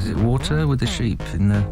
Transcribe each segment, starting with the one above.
Is it water with the sheep in the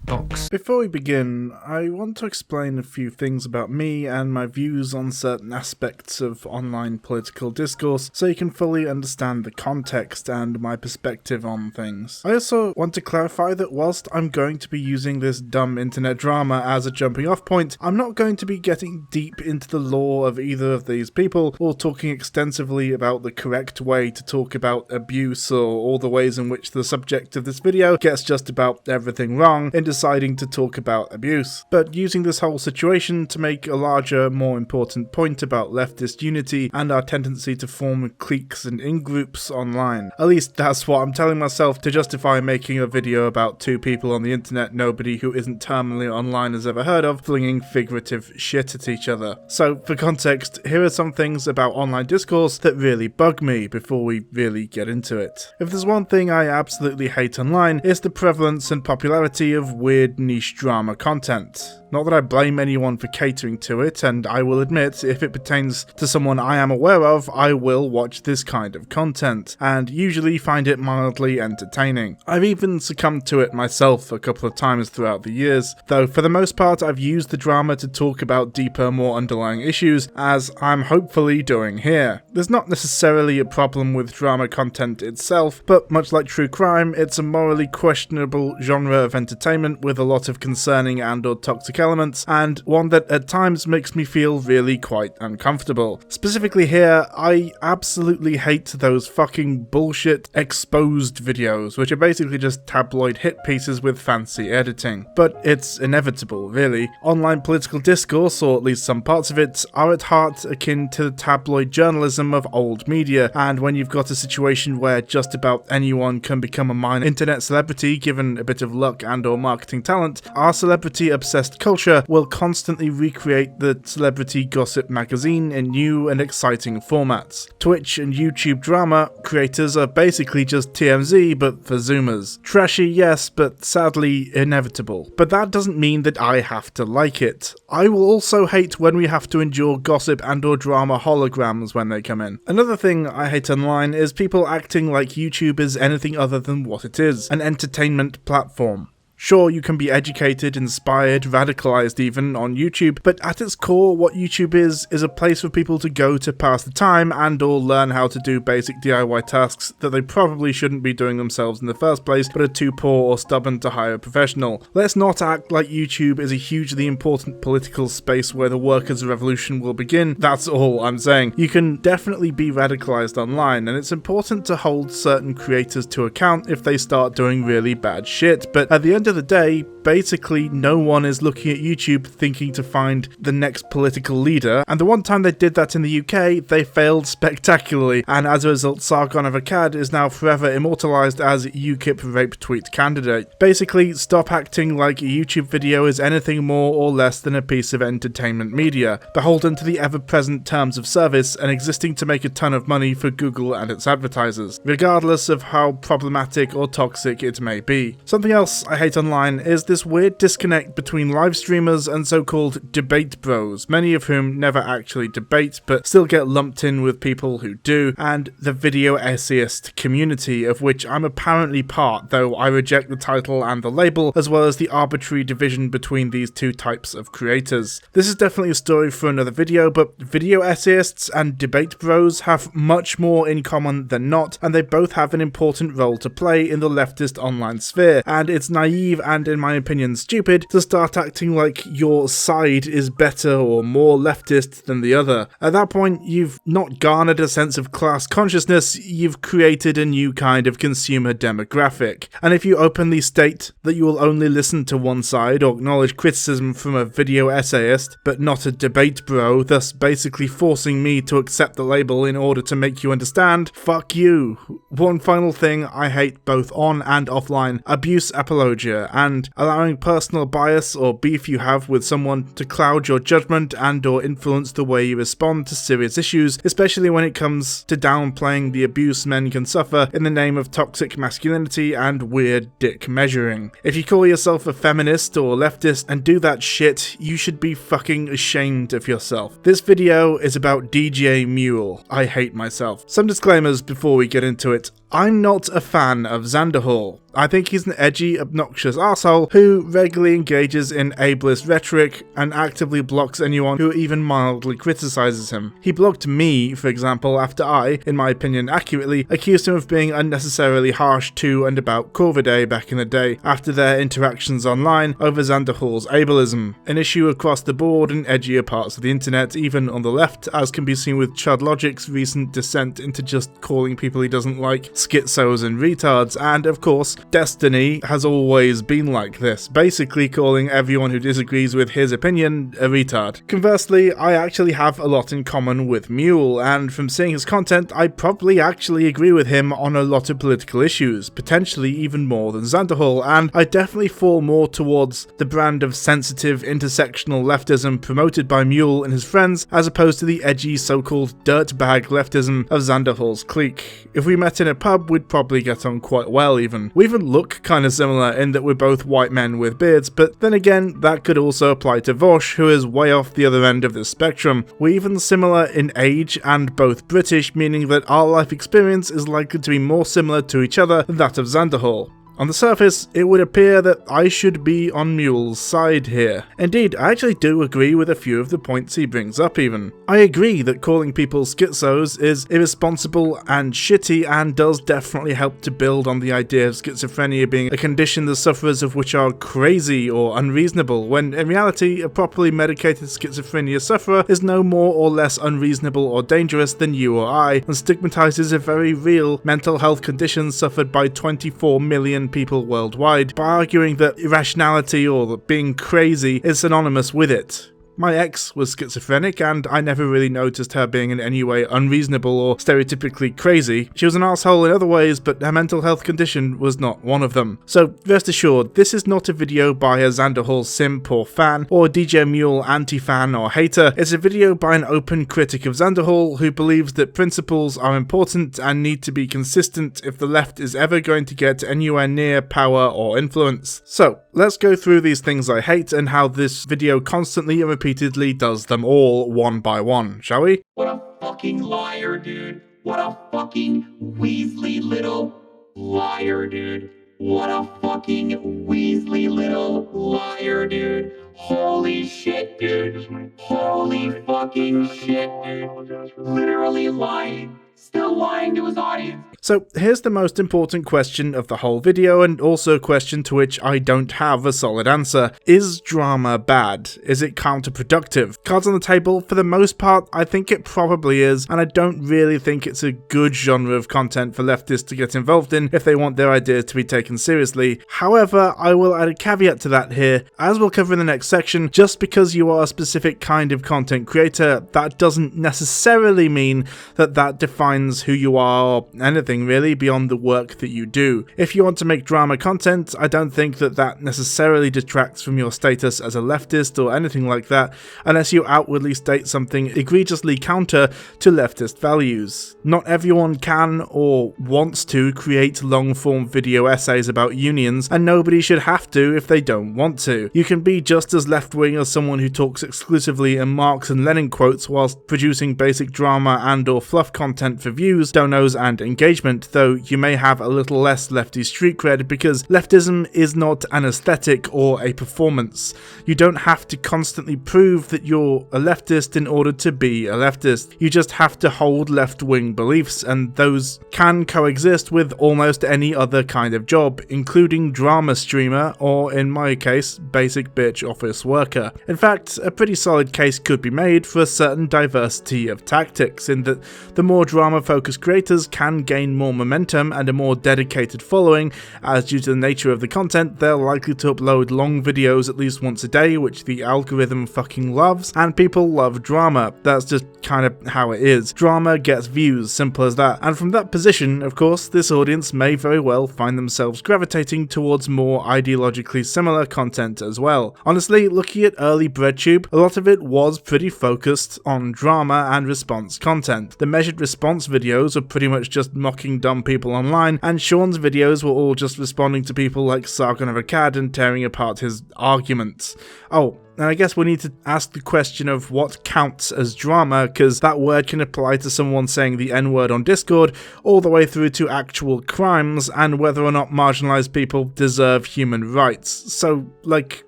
box? Before we begin, I want to explain a few things about me and my views on certain aspects of online political discourse so you can fully understand the context and my perspective on things. I also want to clarify that whilst I'm going to be using this dumb internet drama as a jumping off point, I'm not going to be getting deep into the lore of either of these people or talking extensively about the correct way to talk about abuse or all the ways in which the subject of this video gets just about everything wrong in deciding to talk about abuse, but using this whole situation to make a larger, more important point about leftist unity and our tendency to form cliques and in-groups online. At least that's what I'm telling myself to justify making a video about two people on the internet nobody who isn't terminally online has ever heard of flinging figurative shit at each other. So for context, here are some things about online discourse that really bug me before we really get into it. If there's one thing I absolutely hate online, it's the prevalence and popularity of weird niche drama content. Not that I blame anyone for catering to it, and I will admit, if it pertains to someone I am aware of, I will watch this kind of content, and usually find it mildly entertaining. I've even succumbed to it myself a couple of times throughout the years, though for the most part I've used the drama to talk about deeper, more underlying issues, as I'm hopefully doing here. There's not necessarily a problem with drama content itself, but much like true crime, it's a morally questionable genre of entertainment with a lot of concerning and/or toxic elements, and one that at times makes me feel really quite uncomfortable. Specifically here, I absolutely hate those fucking bullshit exposed videos, which are basically just tabloid hit pieces with fancy editing. But it's inevitable, really. Online political discourse, or at least some parts of it, are at heart akin to the tabloid journalism of old media, and when you've got a situation where just about anyone can become a minor internet celebrity given a bit of luck and/or marketing talent, our celebrity-obsessed culture will constantly recreate the celebrity gossip magazine in new and exciting formats. Twitch and YouTube drama creators are basically just TMZ but for Zoomers. Trashy, yes, but sadly inevitable. But that doesn't mean that I have to like it. I will also hate when we have to endure gossip and/or drama holograms when they come in. Another thing I hate online is people acting like YouTube is anything other than what it is, an entertainment platform. Sure, you can be educated, inspired, radicalized even on YouTube, but at its core, what YouTube is a place for people to go to pass the time and/or learn how to do basic DIY tasks that they probably shouldn't be doing themselves in the first place, but are too poor or stubborn to hire a professional. Let's not act like YouTube is a hugely important political space where the workers' revolution will begin. That's all I'm saying. You can definitely be radicalized online, and it's important to hold certain creators to account if they start doing really bad shit, but at the end of the day, basically no one is looking at YouTube thinking to find the next political leader, and the one time they did that in the UK, they failed spectacularly, and as a result Sargon of Akkad is now forever immortalised as UKIP rape tweet candidate. Basically, stop acting like a YouTube video is anything more or less than a piece of entertainment media, beholden to the ever-present terms of service and existing to make a ton of money for Google and its advertisers, regardless of how problematic or toxic it may be. Something else I hate online is this weird disconnect between live streamers and so-called debate bros, many of whom never actually debate but still get lumped in with people who do, and the video essayist community, of which I'm apparently part, though I reject the title and the label, as well as the arbitrary division between these two types of creators. This is definitely a story for another video, but video essayists and debate bros have much more in common than not, and they both have an important role to play in the leftist online sphere, and it's naive and, in my opinion, stupid to start acting like your side is better or more leftist than the other. At that point, you've not garnered a sense of class consciousness, you've created a new kind of consumer demographic. And if you openly state that you will only listen to one side or acknowledge criticism from a video essayist, but not a debate bro, thus basically forcing me to accept the label in order to make you understand, fuck you. One final thing I hate both on and offline: abuse apologia. Apologia, and allowing personal bias or beef you have with someone to cloud your judgment and or influence the way you respond to serious issues, especially when it comes to downplaying the abuse men can suffer in the name of toxic masculinity and weird dick measuring. If you call yourself a feminist or leftist and do that shit, you should be fucking ashamed of yourself. This video is about DJ Mule. I hate myself. Some disclaimers before we get into it. I'm not a fan of Xanderhall. I think he's an edgy, obnoxious arsehole who regularly engages in ableist rhetoric and actively blocks anyone who even mildly criticizes him. He blocked me, for example, after I, in my opinion accurately, accused him of being unnecessarily harsh to and about Corvidae back in the day, after their interactions online over Xanderhall's ableism, an issue across the board in edgier parts of the internet, even on the left, as can be seen with Chud Logic's recent descent into just calling people he doesn't like schizos and retards, and of course, Destiny has always been like this, basically calling everyone who disagrees with his opinion a retard. Conversely, I actually have a lot in common with Mule, and from seeing his content, I probably actually agree with him on a lot of political issues, potentially even more than Xanderhall, and I definitely fall more towards the brand of sensitive intersectional leftism promoted by Mule and his friends, as opposed to the edgy so-called dirtbag leftism of Xanderhall's clique. If we met in a pub, we'd probably get on quite well even. We even look kinda similar in that we're both white men with beards, but then again, that could also apply to Vosh, who is way off the other end of the spectrum. We're even similar in age and both British, meaning that our life experience is likely to be more similar to each other than that of Xanderhall. On the surface, it would appear that I should be on Mule's side here. Indeed, I actually do agree with a few of the points he brings up even. I agree that calling people schizos is irresponsible and shitty and does definitely help to build on the idea of schizophrenia being a condition the sufferers of which are crazy or unreasonable, when in reality a properly medicated schizophrenia sufferer is no more or less unreasonable or dangerous than you or I, and stigmatizes a very real mental health condition suffered by 24 million people worldwide by arguing that irrationality or being crazy is synonymous with it. My ex was schizophrenic, and I never really noticed her being in any way unreasonable or stereotypically crazy. She was an asshole in other ways, but her mental health condition was not one of them. So rest assured, this is not a video by a Xanderhall simp or fan, or DJ Mule anti-fan or hater. It's a video by an open critic of Xanderhall who believes that principles are important and need to be consistent if the left is ever going to get anywhere near power or influence. So let's go through these things I hate and how this video constantly and repeatedly does them all one by one, shall we? What a fucking liar, dude. What a fucking Weasley little liar, dude. What a fucking Weasley little liar, dude. Holy shit, dude. Holy fucking shit, dude. Literally lying. Still lying to his audience. So here's the most important question of the whole video, and also a question to which I don't have a solid answer. Is drama bad? Is it counterproductive? Cards on the table, for the most part, I think it probably is, and I don't really think it's a good genre of content for leftists to get involved in if they want their ideas to be taken seriously. However, I will add a caveat to that here. As we'll cover in the next section, just because you are a specific kind of content creator, that doesn't necessarily mean that that defines who you are or anything really beyond the work that you do. If you want to make drama content, I don't think that that necessarily detracts from your status as a leftist or anything like that, unless you outwardly state something egregiously counter to leftist values. Not everyone can or wants to create long-form video essays about unions, and nobody should have to if they don't want to. You can be just as left-wing as someone who talks exclusively in Marx and Lenin quotes whilst producing basic drama and or fluff content for views, donos and engagement, though you may have a little less lefty street cred because leftism is not an aesthetic or a performance. You don't have to constantly prove that you're a leftist in order to be a leftist. You just have to hold left-wing beliefs, and those can coexist with almost any other kind of job, including drama streamer or, in my case, basic bitch office worker. In fact, a pretty solid case could be made for a certain diversity of tactics, in that the more drama-focused creators can gain more momentum and a more dedicated following, as due to the nature of the content, they're likely to upload long videos at least once a day, which the algorithm fucking loves, and people love drama. That's just kind of how it is. Drama gets views, simple as that. And from that position, of course, this audience may very well find themselves gravitating towards more ideologically similar content as well. Honestly, looking at early BreadTube, a lot of it was pretty focused on drama and response content. The measured response videos were pretty much just mocking dumb people online, and Sean's videos were all just responding to people like Sargon of Akkad and tearing apart his arguments. Oh, and I guess we need to ask the question of what counts as drama, because that word can apply to someone saying the N-word on Discord, all the way through to actual crimes, and whether or not marginalized people deserve human rights. So, like,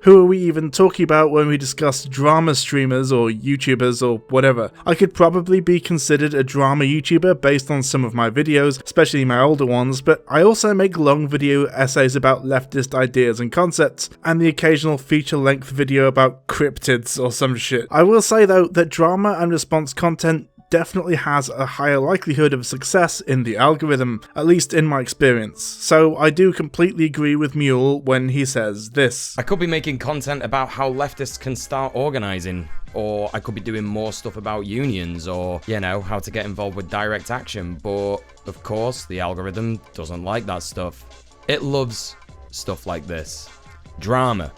who are we even talking about when we discuss drama streamers or YouTubers or whatever? I could probably be considered a drama YouTuber based on some of my videos, especially my older ones, but I also make long video essays about leftist ideas and concepts, and the occasional feature-length video about cryptids or some shit. I will say though that drama and response content definitely has a higher likelihood of success in the algorithm, at least in my experience. So I do completely agree with Mule when he says this. I could be making content about how leftists can start organising, or I could be doing more stuff about unions, or, you know, how to get involved with direct action, but of course the algorithm doesn't like that stuff. It loves stuff like this. Drama.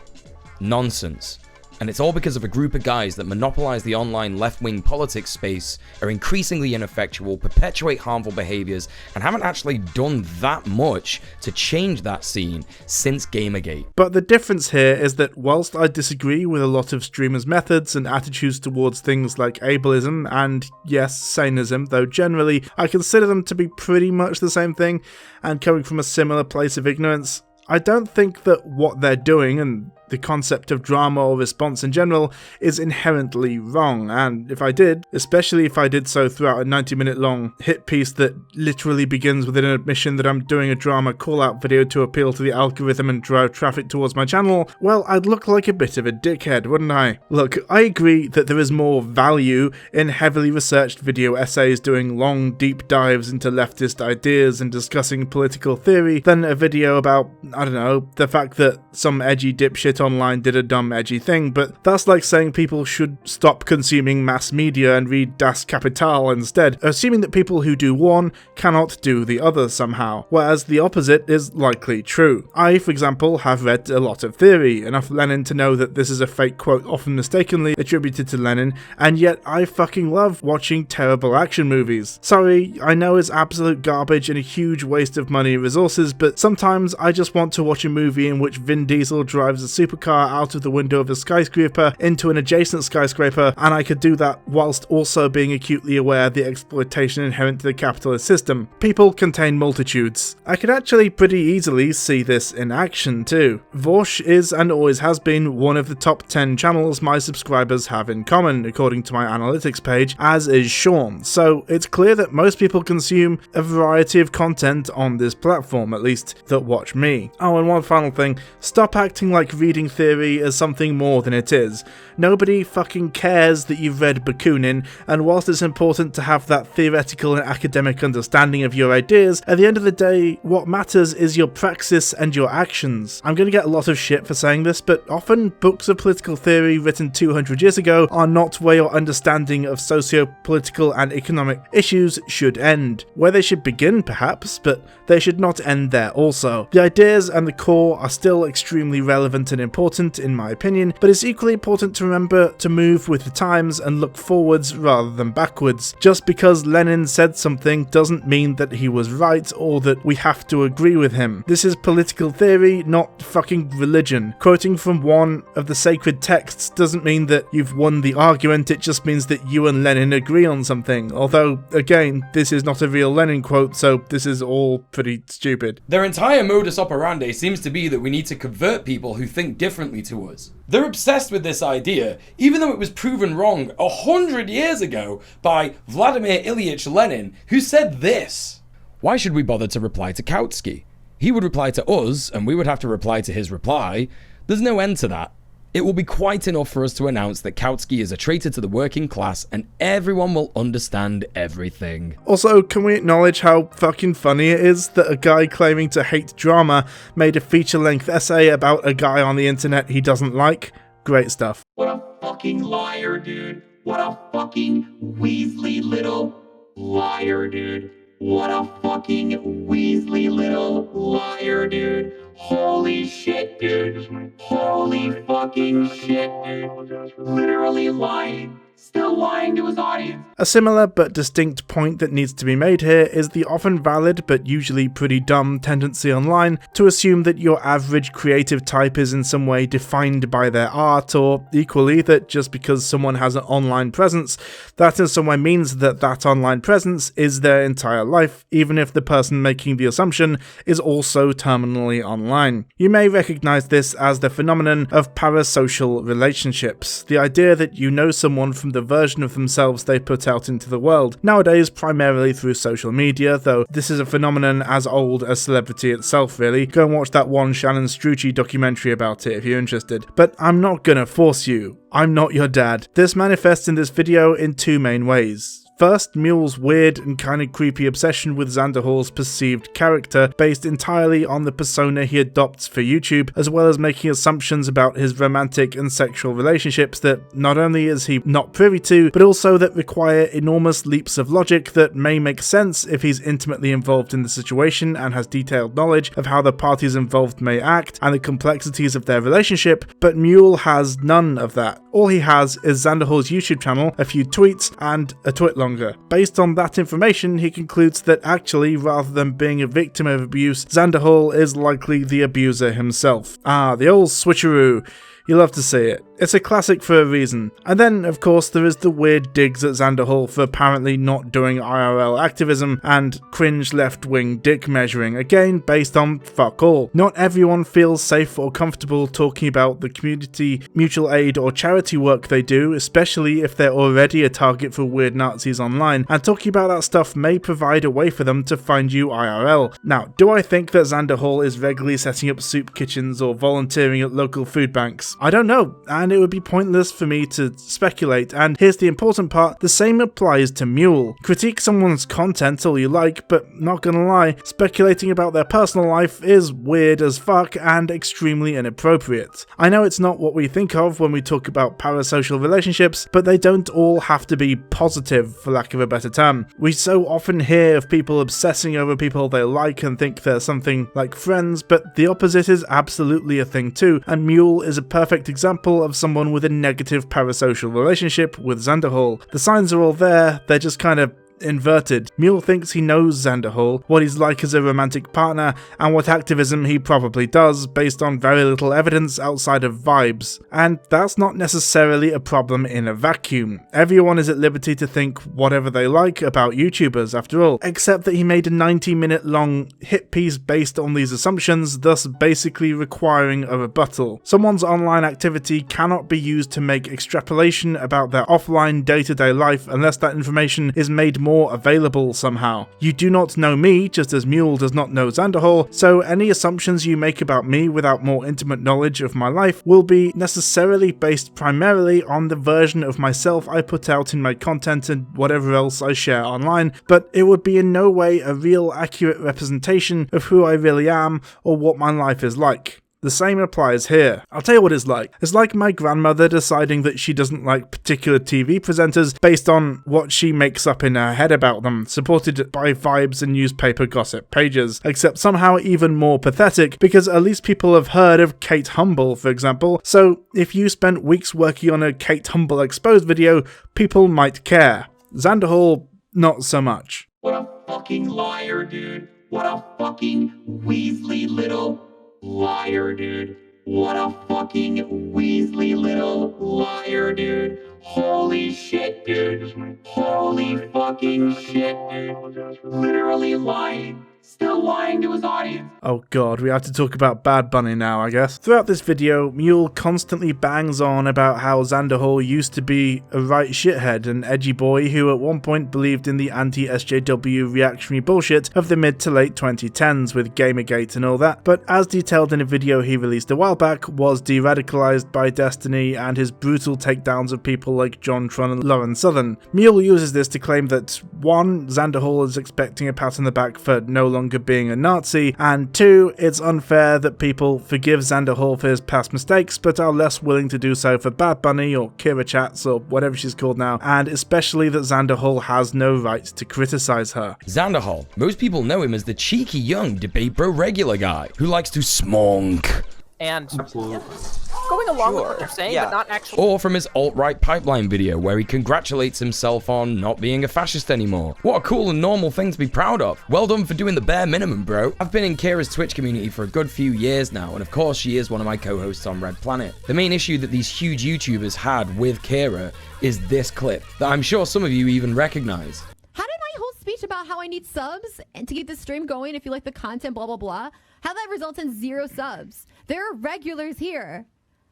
Nonsense. And it's all because of a group of guys that monopolize the online left-wing politics space, are increasingly ineffectual, perpetuate harmful behaviors, and haven't actually done that much to change that scene since Gamergate. But the difference here is that whilst I disagree with a lot of streamers' methods and attitudes towards things like ableism and, yes, sanism, though generally I consider them to be pretty much the same thing and coming from a similar place of ignorance, I don't think that what they're doing and the concept of drama or response in general is inherently wrong, and if I did, especially if I did so throughout a 90-minute long hit piece that literally begins with an admission that I'm doing a drama call-out video to appeal to the algorithm and drive traffic towards my channel, well, I'd look like a bit of a dickhead, wouldn't I? Look, I agree that there is more value in heavily researched video essays doing long, deep dives into leftist ideas and discussing political theory than a video about, I don't know, the fact that some edgy dipshit online did a dumb edgy thing, but that's like saying people should stop consuming mass media and read Das Kapital instead, assuming that people who do one cannot do the other somehow, whereas the opposite is likely true. I, for example, have read a lot of theory, enough Lenin to know that this is a fake quote often mistakenly attributed to Lenin, and yet I fucking love watching terrible action movies. Sorry, I know it's absolute garbage and a huge waste of money and resources, but sometimes I just want to watch a movie in which Vin Diesel drives a supercar out of the window of a skyscraper into an adjacent skyscraper, and I could do that whilst also being acutely aware of the exploitation inherent to the capitalist system. People contain multitudes. I could actually pretty easily see this in action too. Vorsh is and always has been one of the top 10 channels my subscribers have in common, according to my analytics page, as is Sean, so it's clear that most people consume a variety of content on this platform, at least that watch me. Oh, and one final thing, stop acting like reading theory as something more than it is. Nobody fucking cares that you've read Bakunin, and whilst it's important to have that theoretical and academic understanding of your ideas, at the end of the day, what matters is your praxis and your actions. I'm gonna get a lot of shit for saying this, but often books of political theory written 200 years ago are not where your understanding of socio-political and economic issues should end. Where they should begin, perhaps, but they should not end there also. The ideas and the core are still extremely relevant and important in my opinion, but it's equally important to remember to move with the times and look forwards rather than backwards. Just because Lenin said something doesn't mean that he was right or that we have to agree with him. This is political theory, not fucking religion. Quoting from one of the sacred texts doesn't mean that you've won the argument, it just means that you and Lenin agree on something. Although, again, this is not a real Lenin quote, so this is all pretty stupid. Their entire modus operandi seems to be that we need to convert people who think differently to us. They're obsessed with this idea, even though it was proven wrong 100 years ago by Vladimir Ilyich Lenin, who said this: "Why should we bother to reply to Kautsky? He would reply to us, and we would have to reply to his reply. There's no end to that. It will be quite enough for us to announce that Kautsky is a traitor to the working class and everyone will understand everything. Also, can we acknowledge how fucking funny it is that a guy claiming to hate drama made a feature-length essay about a guy on the internet he doesn't like? Great stuff. What a fucking liar, dude. What a fucking Weasley little liar, dude. What a fucking Weasley little liar, dude. Holy shit, dude. Holy fucking shit, dude. Literally lying. Still lying to his audience. A similar but distinct point that needs to be made here is the often valid but usually pretty dumb tendency online to assume that your average creative type is in some way defined by their art, or equally that just because someone has an online presence, that in some way means that that online presence is their entire life, even if the person making the assumption is also terminally online. You may recognize this as the phenomenon of parasocial relationships, the idea that you know someone from the version of themselves they put out into the world, nowadays primarily through social media, though this is a phenomenon as old as celebrity itself really. Go and watch that one Shannon Strucci documentary about it if you're interested. But I'm not gonna force you. I'm not your dad. This manifests in this video in two main ways. First, Mule's weird and kinda creepy obsession with Xander Hall's perceived character, based entirely on the persona he adopts for YouTube, as well as making assumptions about his romantic and sexual relationships that not only is he not privy to, but also that require enormous leaps of logic that may make sense if he's intimately involved in the situation and has detailed knowledge of how the parties involved may act and the complexities of their relationship, but Mule has none of that. All he has is Xander Hall's YouTube channel, a few tweets, and a twit longer. Based on that information, he concludes that actually, rather than being a victim of abuse, Xander Hall is likely the abuser himself. Ah, the old switcheroo. You love to see it. It's a classic for a reason. And then, of course, there is the weird digs at Xander Hall for apparently not doing IRL activism and cringe left-wing dick measuring, again based on fuck all. Not everyone feels safe or comfortable talking about the community, mutual aid or charity work they do, especially if they're already a target for weird Nazis online, and talking about that stuff may provide a way for them to find you IRL. Now, do I think that Xander Hall is regularly setting up soup kitchens or volunteering at local food banks? I don't know, and it would be pointless for me to speculate, and here's the important part, the same applies to Mule. Critique someone's content all you like, but not gonna lie, speculating about their personal life is weird as fuck and extremely inappropriate. I know it's not what we think of when we talk about parasocial relationships, but they don't all have to be positive, for lack of a better term. We so often hear of people obsessing over people they like and think they're something like friends, but the opposite is absolutely a thing too, and Mule is a perfect example of someone with a negative parasocial relationship with Xander Hall. The signs are all there, they're just kind of inverted. Mule thinks he knows Xander Hall, what he's like as a romantic partner, and what activism he probably does based on very little evidence outside of vibes. And that's not necessarily a problem in a vacuum. Everyone is at liberty to think whatever they like about YouTubers after all, except that he made a 90-minute long hit piece based on these assumptions, thus basically requiring a rebuttal. Someone's online activity cannot be used to make extrapolation about their offline day-to-day life unless that information is made more available somehow. You do not know me, just as Mule does not know Xander Hall, so any assumptions you make about me without more intimate knowledge of my life will be necessarily based primarily on the version of myself I put out in my content and whatever else I share online, but it would be in no way a real accurate representation of who I really am or what my life is like. The same applies here. I'll tell you what it's like. It's like my grandmother deciding that she doesn't like particular TV presenters based on what she makes up in her head about them, supported by vibes and newspaper gossip pages, except somehow even more pathetic because at least people have heard of Kate Humble, for example, so if you spent weeks working on a Kate Humble exposed video, people might care. Xander Hall, not so much. What a fucking liar, dude. What a fucking Weasley little liar, dude. What a fucking Weasley little liar, dude. Holy shit, dude. Holy fucking shit, dude. Literally lying. Still lying to his audience. Oh god, we have to talk about BadBunny now, I guess. Throughout this video, Mule constantly bangs on about how Xander Hall used to be a right shithead, an edgy boy who at one point believed in the anti-SJW reactionary bullshit of the mid to late 2010s with Gamergate and all that, but as detailed in a video he released a while back, was de-radicalized by Destiny and his brutal takedowns of people like John Tron and Lauren Southern. Mule uses this to claim that 1. Xander Hall is expecting a pat on the back for no longer being a Nazi, and 2. It's unfair that people forgive Xander Hall for his past mistakes but are less willing to do so for BadBunny or Kira Chats or whatever she's called now, and especially that Xander Hall has no right to criticize her. Xander Hall. Most people know him as the cheeky young debate bro regular guy who likes to smunk. And Absolutely. going along with what they're saying, but not actually. Or from his alt-right pipeline video where he congratulates himself on not being a fascist anymore. What a cool and normal thing to be proud of. Well done for doing the bare minimum, bro. I've been in Kira's Twitch community for a good few years now, and of course she is one of my co-hosts on Red Planet. The main issue that these huge YouTubers had with Kira is this clip, that I'm sure some of you even recognize. How did my whole speech about how I need subs and to keep the stream going if you like the content, blah, blah, blah, how that results in 0 subs? There are regulars here.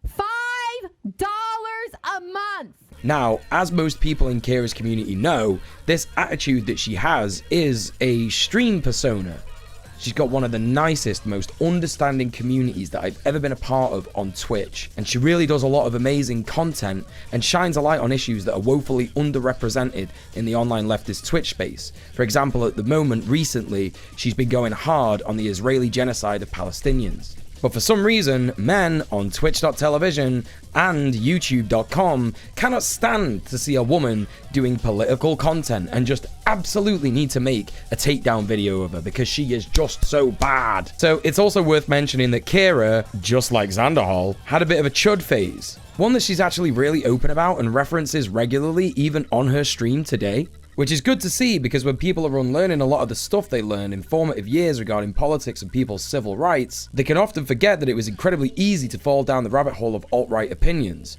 $5 a month. Now, as most people in Kira's community know, this attitude that she has is a stream persona. She's got one of the nicest, most understanding communities that I've ever been a part of on Twitch, and she really does a lot of amazing content and shines a light on issues that are woefully underrepresented in the online leftist Twitch space. For example, at the moment, recently, she's been going hard on the Israeli genocide of Palestinians. But for some reason, men on twitch.television and youtube.com cannot stand to see a woman doing political content and just absolutely need to make a takedown video of her because she is just so bad. So it's also worth mentioning that Kira, just like Xander Hall, had a bit of a chud phase. One that she's actually really open about and references regularly even on her stream today. Which is good to see because when people are unlearning a lot of the stuff they learned in formative years regarding politics and people's civil rights, they can often forget that it was incredibly easy to fall down the rabbit hole of alt-right opinions.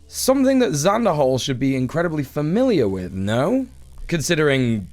Something that Xander Hall should be incredibly familiar with, no? Considering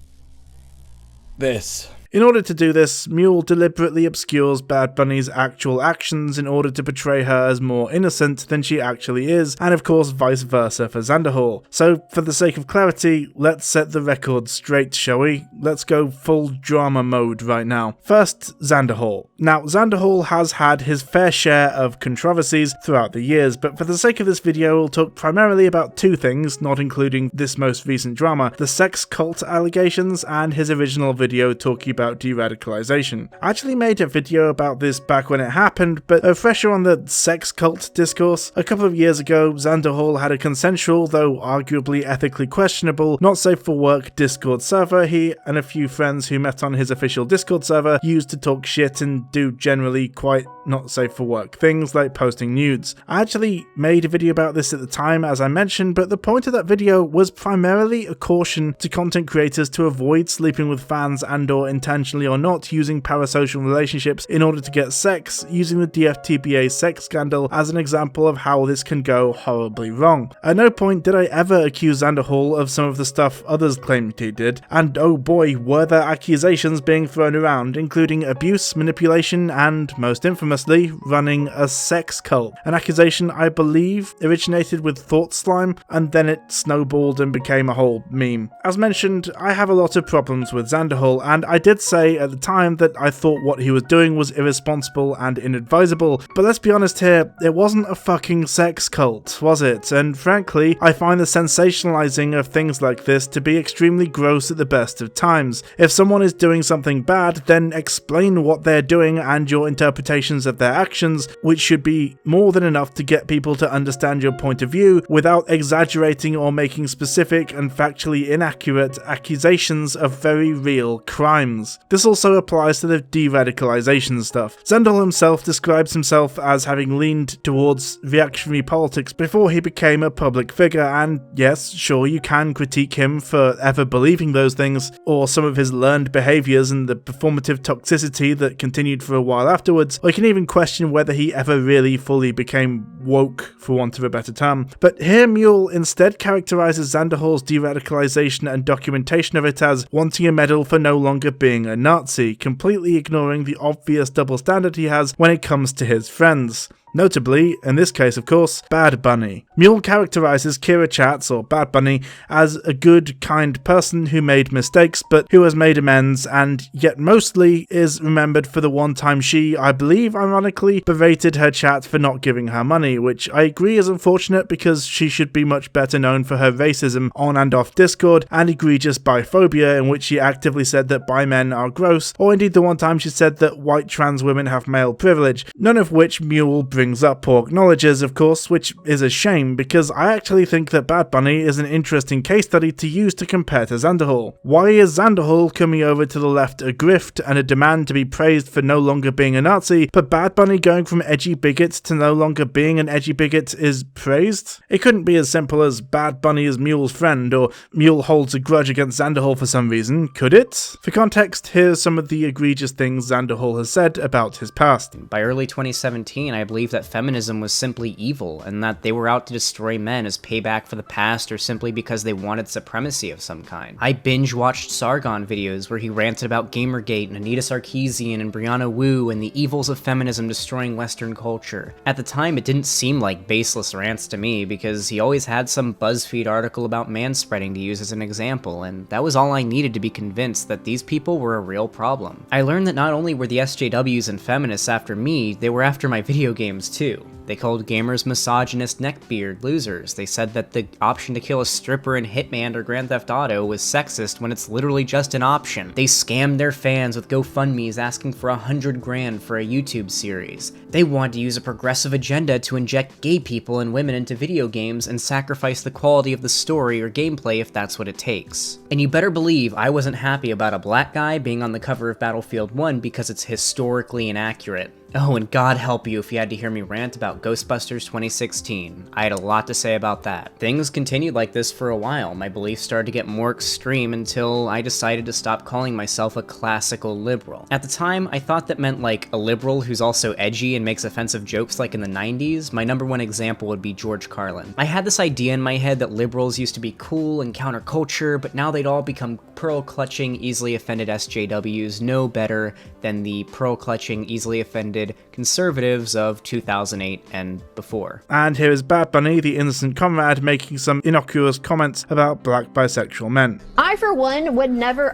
this. In order to do this, Mule deliberately obscures BadBunny's actual actions in order to portray her as more innocent than she actually is, and of course vice versa for Xander Hall. So for the sake of clarity, let's set the record straight, shall we? Let's go full drama mode right now. First, Xander Hall. Now, Xander Hall has had his fair share of controversies throughout the years, but for the sake of this video, we'll talk primarily about 2 things, not including this most recent drama: the sex cult allegations and his original video talking about de-radicalization. I actually made a video about this back when it happened, but a refresher on the sex cult discourse. A couple of years ago, Xander Hall had a consensual, though arguably ethically questionable, not safe for work Discord server he and a few friends who met on his official Discord server used to talk shit and do generally quite not safe for work things like posting nudes. I actually made a video about this at the time, as I mentioned, but the point of that video was primarily a caution to content creators to avoid sleeping with fans and or intentionally or not using parasocial relationships in order to get sex, using the DFTBA sex scandal as an example of how this can go horribly wrong. At no point did I ever accuse Xander Hall of some of the stuff others claimed he did, and oh boy were there accusations being thrown around, including abuse, manipulation, and most infamously, running a sex cult. An accusation I believe originated with Thought Slime, and then it snowballed and became a whole meme. As mentioned, I have a lot of problems with Xander Hall, and I did say at the time that I thought what he was doing was irresponsible and inadvisable, but let's be honest here, it wasn't a fucking sex cult, was it? And frankly, I find the sensationalizing of things like this to be extremely gross at the best of times. If someone is doing something bad, then explain what they're doing and your interpretations of their actions, which should be more than enough to get people to understand your point of view without exaggerating or making specific and factually inaccurate accusations of very real crimes. This also applies to the de-radicalization stuff. Xander himself describes himself as having leaned towards reactionary politics before he became a public figure, and yes, sure, you can critique him for ever believing those things, or some of his learned behaviors and the performative toxicity that continued for a while afterwards, or you can even question whether he ever really fully became woke, for want of a better term. But here Mule instead characterizes Xander Hall's de-radicalization and documentation of it as wanting a medal for no longer being being a Nazi, completely ignoring the obvious double standard he has when it comes to his friends. Notably, in this case of course, BadBunny. Mule characterizes Kira Chats, or BadBunny, as a good, kind person who made mistakes but who has made amends and yet mostly is remembered for the one time she, I believe ironically, berated her chat for not giving her money, which I agree is unfortunate because she should be much better known for her racism on and off Discord and egregious biphobia in which she actively said that bi men are gross, or indeed the one time she said that white trans women have male privilege, none of which Mule brings up or acknowledges, of course, which is a shame because I actually think that BadBunny is an interesting case study to use to compare to Xanderhal. Why is Xanderhal coming over to the left a grift and a demand to be praised for no longer being a Nazi, but BadBunny going from edgy bigot to no longer being an edgy bigot is praised? It couldn't be as simple as BadBunny is Mule's friend or Mule holds a grudge against Xanderhal for some reason, could it? For context, here's some of the egregious things Xanderhal has said about his past. By early 2017, I believe that feminism was simply evil, and that they were out to destroy men as payback for the past or simply because they wanted supremacy of some kind. I binge-watched Sargon videos where he ranted about Gamergate and Anita Sarkeesian and Brianna Wu and the evils of feminism destroying Western culture. At the time, it didn't seem like baseless rants to me because he always had some BuzzFeed article about manspreading to use as an example, and that was all I needed to be convinced that these people were a real problem. I learned that not only were the SJWs and feminists after me, they were after my video games too. They called gamers misogynist neckbeard losers. They said that the option to kill a stripper in Hitman or Grand Theft Auto was sexist when it's literally just an option. They scammed their fans with GoFundMes asking for $100 grand for a YouTube series. They wanted to use a progressive agenda to inject gay people and women into video games and sacrifice the quality of the story or gameplay if that's what it takes. And you better believe I wasn't happy about a black guy being on the cover of Battlefield 1 because it's historically inaccurate. Oh, and God help you if you had to hear me rant about Ghostbusters 2016. I had a lot to say about that. Things continued like this for a while. My beliefs started to get more extreme until I decided to stop calling myself a classical liberal. At the time, I thought that meant like a liberal who's also edgy and makes offensive jokes like in the 90s. My number one example would be George Carlin. I had this idea in my head that liberals used to be cool and counterculture, but now they'd all become pearl-clutching, easily offended SJWs no better than the pearl-clutching, easily offended conservatives of 2008 and before. And here is BadBunny, the innocent comrade, making some innocuous comments about black bisexual men. I, for one, would never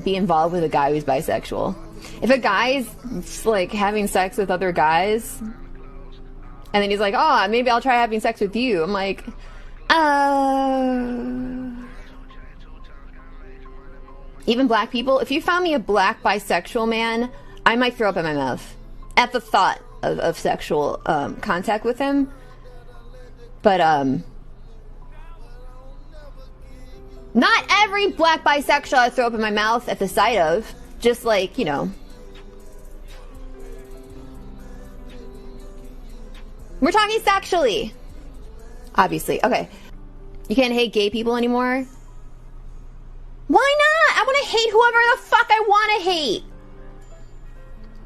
be involved with a guy who's bisexual. If a guy's like having sex with other guys, and then he's like, oh, maybe I'll try having sex with you. I'm like, even black people, if you found me a black bisexual man, I might throw up in my mouth at the thought of sexual contact with him. But not every black bisexual I throw up in my mouth at the sight of. Just like, you know. We're talking sexually. Obviously. Okay. You can't hate gay people anymore? Why not? I want to hate whoever the fuck I want to hate.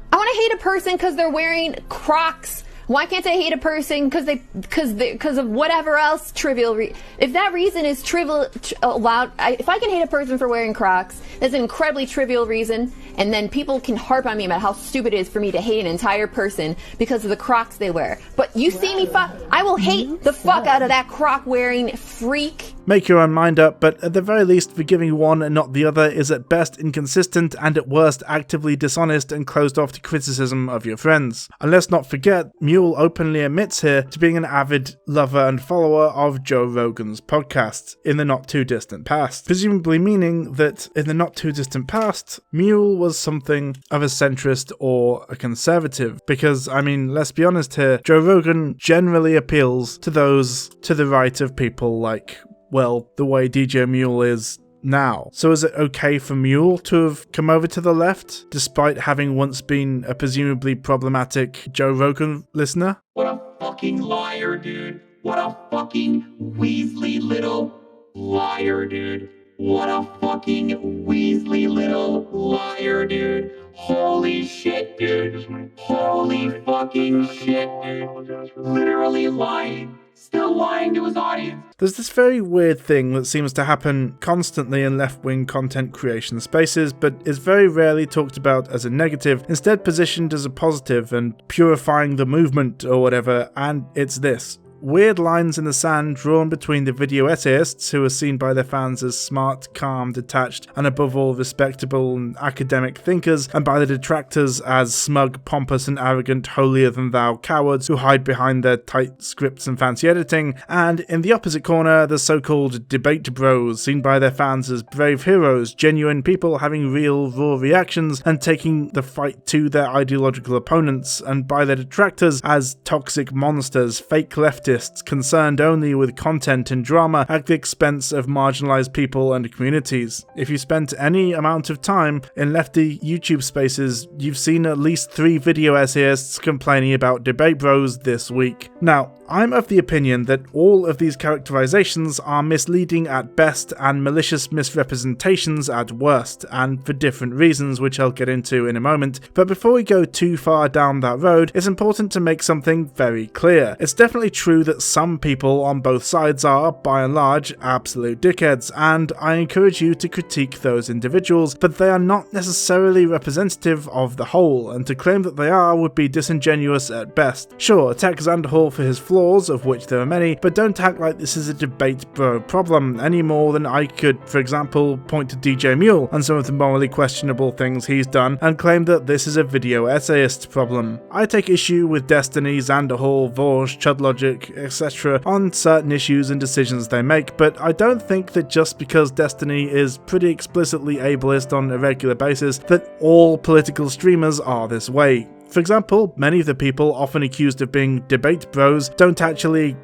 I want to hate a person because they're wearing Crocs. Why can't I hate a person because of whatever else trivial? If that reason is trivial, if I can hate a person for wearing Crocs, that's an incredibly trivial reason. And then people can harp on me about how stupid it is for me to hate an entire person because of the Crocs they wear. But you see me, I will hate the fuck out of that Croc wearing freak. Make your own mind up, but at the very least, forgiving one and not the other is at best inconsistent and at worst actively dishonest and closed off to criticism of your friends. And let's not forget, Mule openly admits here to being an avid lover and follower of Joe Rogan's podcast in the not too distant past, presumably meaning that in the not too distant past, Mule was something of a centrist or a conservative, because, I mean, let's be honest here, Joe Rogan generally appeals to those to the right of people like, well, the way DJ Mule is now. So is it okay for Mule to have come over to the left, despite having once been a presumably problematic Joe Rogan listener? What a fucking liar, dude. What a fucking Weasley little liar, dude. What a fucking Weasley little liar, dude. Holy shit, dude. Holy fucking shit, dude. Literally lying. Still lying to his audience. There's this very weird thing that seems to happen constantly in left-wing content creation spaces, but is very rarely talked about as a negative, instead positioned as a positive and purifying the movement or whatever, and it's this. Weird lines in the sand drawn between the video essayists, who are seen by their fans as smart, calm, detached, and above all respectable and academic thinkers, and by the detractors as smug, pompous, and arrogant, holier-than-thou cowards who hide behind their tight scripts and fancy editing, and in the opposite corner, the so-called debate bros, seen by their fans as brave heroes, genuine people having real, raw reactions, and taking the fight to their ideological opponents, and by their detractors as toxic monsters, fake leftists, concerned only with content and drama at the expense of marginalized people and communities. If you spent any amount of time in lefty YouTube spaces, you've seen at least 3 video essayists complaining about debate bros this week. Now, I'm of the opinion that all of these characterizations are misleading at best and malicious misrepresentations at worst, and for different reasons which I'll get into in a moment, but before we go too far down that road, it's important to make something very clear. It's definitely true that some people on both sides are, by and large, absolute dickheads, and I encourage you to critique those individuals, but they are not necessarily representative of the whole, and to claim that they are would be disingenuous at best. Sure, attack Xander Hall for his flaws, of which there are many, but don't act like this is a debate bro problem any more than I could, for example, point to DJ Mule and some of the morally questionable things he's done and claim that this is a video essayist problem. I take issue with Destiny, Xander Hall, Vorsh, Chudlogic, etc. on certain issues and decisions they make, but I don't think that just because Destiny is pretty explicitly ableist on a regular basis that all political streamers are this way. For example, many of the people often accused of being debate bros don't actually,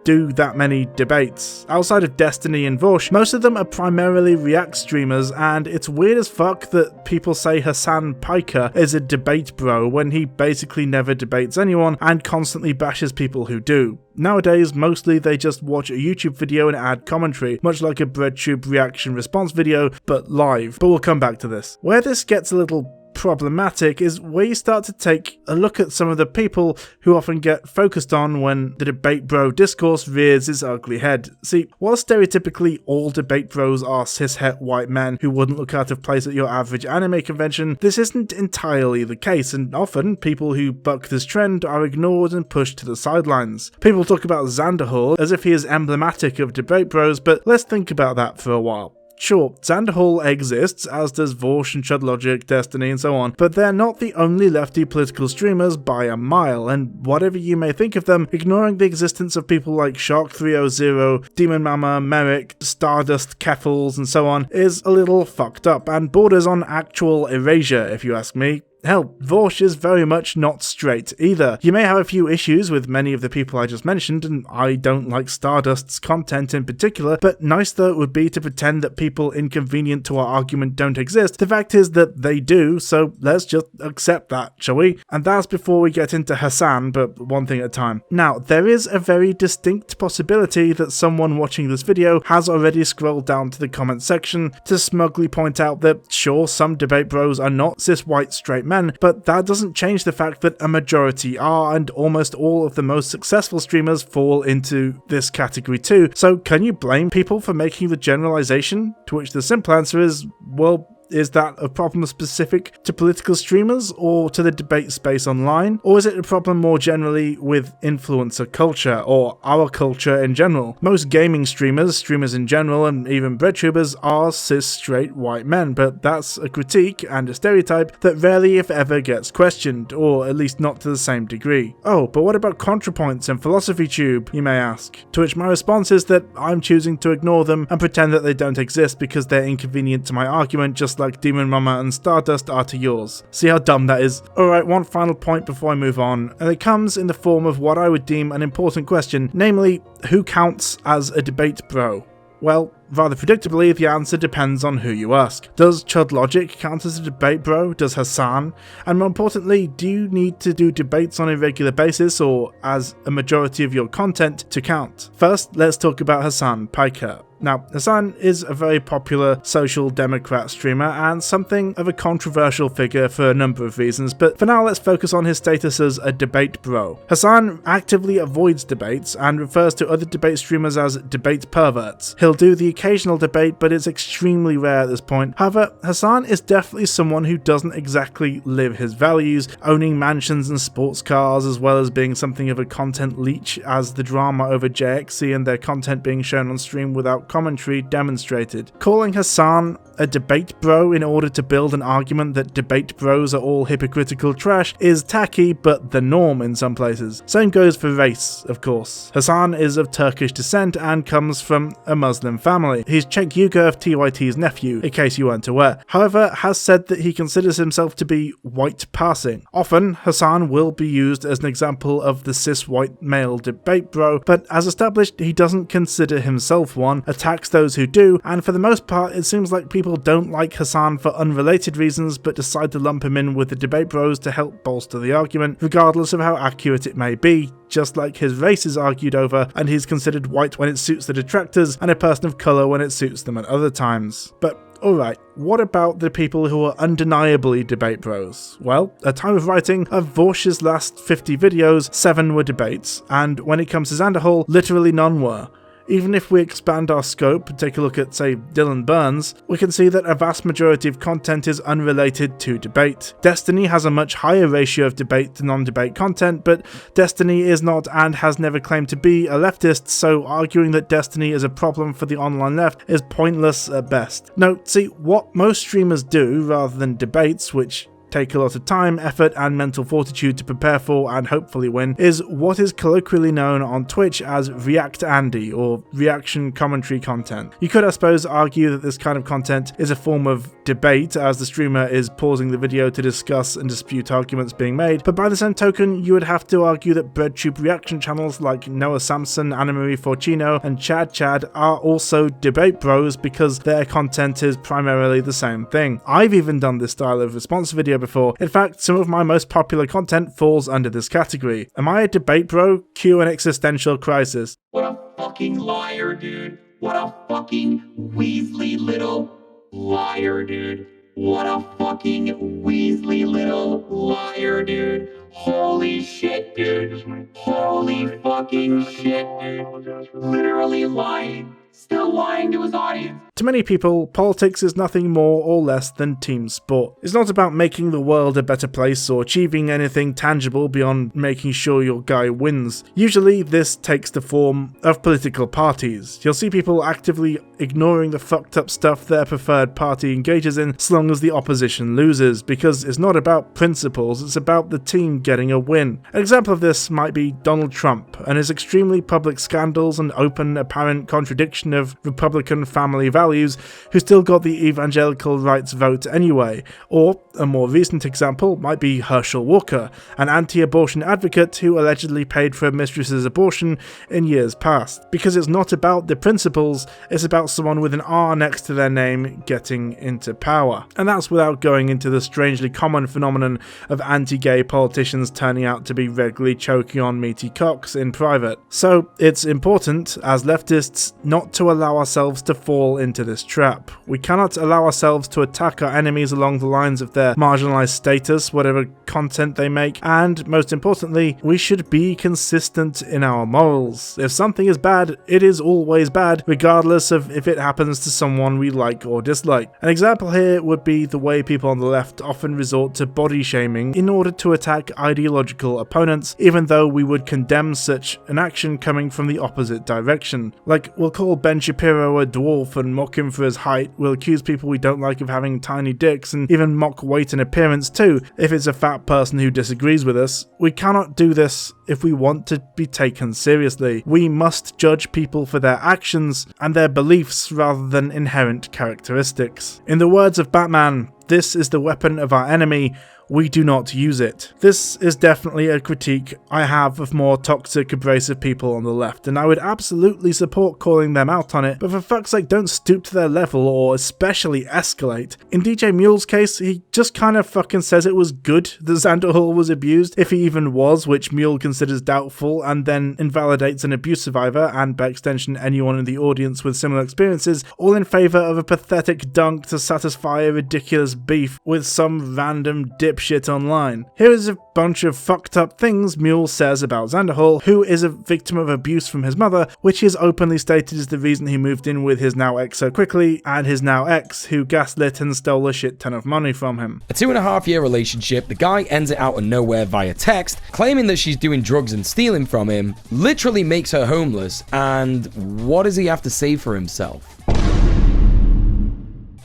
do that many debates. Outside of Destiny and Vorsh, most of them are primarily React streamers, and it's weird as fuck that people say Hassan Piker is a debate bro when he basically never debates anyone and constantly bashes people who do. Nowadays, mostly they just watch a YouTube video and add commentary, much like a BreadTube reaction response video, but live. But we'll come back to this. Where this gets a little problematic is where you start to take a look at some of the people who often get focused on when the debate bro discourse rears its ugly head. See, while stereotypically all debate bros are cishet white men who wouldn't look out of place at your average anime convention, this isn't entirely the case, and often people who buck this trend are ignored and pushed to the sidelines. People talk about Xander Hall as if he is emblematic of debate bros, but let's think about that for a while. Sure, Xander Hall exists, as does Vorsh and Chudlogic, Destiny and so on, but they're not the only lefty political streamers by a mile, and whatever you may think of them, ignoring the existence of people like Shark300, Demon Mama, Merrick, Stardust, Keffels and so on is a little fucked up, and borders on actual erasure if you ask me. Hell, Vorsh is very much not straight either. You may have a few issues with many of the people I just mentioned, and I don't like Stardust's content in particular, but nice though it would be to pretend that people inconvenient to our argument don't exist. The fact is that they do, so let's just accept that, shall we? And that's before we get into Hassan, but one thing at a time. Now, there is a very distinct possibility that someone watching this video has already scrolled down to the comment section to smugly point out that sure, some debate bros are not cis white straight men, but that doesn't change the fact that a majority are, and almost all of the most successful streamers fall into this category too. So can you blame people for making the generalization? To which the simple answer is, well, is that a problem specific to political streamers or to the debate space online? Or is it a problem more generally with influencer culture or our culture in general? Most gaming streamers in general, and even breadtubers are cis straight white men, but that's a critique and a stereotype that rarely if ever gets questioned, or at least not to the same degree. Oh, but what about ContraPoints and PhilosophyTube, you may ask? To which my response is that I'm choosing to ignore them and pretend that they don't exist because they're inconvenient to my argument, just like Demon Mama and Stardust are to yours. See how dumb that is? Alright, one final point before I move on, and it comes in the form of what I would deem an important question, namely, who counts as a debate bro? Well, rather predictably, the answer depends on who you ask. Does Chudlogic count as a debate bro? Does Hassan? And more importantly, do you need to do debates on a regular basis or as a majority of your content to count? First, let's talk about Hassan Piker. Now, Hassan is a very popular social democrat streamer and something of a controversial figure for a number of reasons, but for now let's focus on his status as a debate bro. Hassan actively avoids debates and refers to other debate streamers as debate perverts. He'll do the occasional debate, but it's extremely rare at this point. However, Hassan is definitely someone who doesn't exactly live his values, owning mansions and sports cars, as well as being something of a content leech, as the drama over JXC and their content being shown on stream without commentary demonstrated. Calling Hassan a debate bro in order to build an argument that debate bros are all hypocritical trash is tacky, but the norm in some places. Same goes for race, of course. Hassan is of Turkish descent and comes from a Muslim family. He's Cenk Uygur, TYT's nephew, in case you weren't aware. However, has said that he considers himself to be white passing. Often, Hassan will be used as an example of the cis white male debate bro, but as established, he doesn't consider himself one, attacks those who do, and for the most part, it seems like people don't like Hassan for unrelated reasons but decide to lump him in with the debate bros to help bolster the argument, regardless of how accurate it may be, just like his race is argued over and he's considered white when it suits the detractors and a person of colour when it suits them at other times. But alright, what about the people who are undeniably debate bros? Well, at time of writing, of Vorsh's last 50 videos, 7 were debates, and when it comes to Xanderhal, literally none were. Even if we expand our scope and take a look at, say, Dylan Burns, we can see that a vast majority of content is unrelated to debate. Destiny has a much higher ratio of debate to non-debate content, but Destiny is not and has never claimed to be a leftist, so arguing that Destiny is a problem for the online left is pointless at best. No, see, what most streamers do, rather than debates, which take a lot of time, effort, and mental fortitude to prepare for and hopefully win, is what is colloquially known on Twitch as React Andy, or reaction commentary content. You could, I suppose, argue that this kind of content is a form of debate, as the streamer is pausing the video to discuss and dispute arguments being made, but by the same token, you would have to argue that BreadTube reaction channels like Noah Samson, Annamarie Forcino, and Chad are also debate bros because their content is primarily the same thing. I've even done this style of response video before. In fact, some of my most popular content falls under this category. Am I a debate bro? Cue an existential crisis. What a fucking liar, dude. What a fucking Weasley little liar, dude. What a fucking Weasley little liar, dude. Holy shit, dude. Holy fucking shit, dude. Literally lying. Still lying to his audience. To many people, politics is nothing more or less than team sport. It's not about making the world a better place or achieving anything tangible beyond making sure your guy wins. Usually, this takes the form of political parties. You'll see people actively ignoring the fucked up stuff their preferred party engages in so long as the opposition loses, because it's not about principles, it's about the team getting a win. An example of this might be Donald Trump and his extremely public scandals and open apparent contradiction of Republican family values, who still got the evangelical rights vote anyway. Or, a more recent example might be Herschel Walker, an anti-abortion advocate who allegedly paid for a mistress's abortion in years past. Because it's not about the principles, it's about someone with an R next to their name getting into power. And that's without going into the strangely common phenomenon of anti-gay politicians turning out to be regularly choking on meaty cocks in private. So, it's important, as leftists, not to allow ourselves to fall into this trap. We cannot allow ourselves to attack our enemies along the lines of their marginalized status, whatever content they make, and most importantly, we should be consistent in our morals. If something is bad, it is always bad, regardless of if it happens to someone we like or dislike. An example here would be the way people on the left often resort to body shaming in order to attack ideological opponents, even though we would condemn such an action coming from the opposite direction. Like, we'll call Ben Shapiro a dwarf and mock him for his height, we'll accuse people we don't like of having tiny dicks, and even mock weight and appearance too, if it's a fat person who disagrees with us. We cannot do this if we want to be taken seriously. We must judge people for their actions and their beliefs rather than inherent characteristics. In the words of Batman, this is the weapon of our enemy, we do not use it. This is definitely a critique I have of more toxic, abrasive people on the left, and I would absolutely support calling them out on it, but for fuck's sake, don't stoop to their level or especially escalate. In DJ Mule's case, he just kind of fucking says it was good that Xander Hall was abused, if he even was, which Mule considers doubtful, and then invalidates an abuse survivor, and by extension anyone in the audience with similar experiences, all in favour of a pathetic dunk to satisfy a ridiculous beef with some random dipshit online. Here is a bunch of fucked up things Mule says about Xander Hall, who is a victim of abuse from his mother, which is openly stated is the reason he moved in with his now ex so quickly, and his now ex, who gaslit and stole a shit ton of money from him. A 2.5-year relationship, the guy ends it out of nowhere via text, claiming that she's doing drugs and stealing from him, literally makes her homeless, and what does he have to say for himself?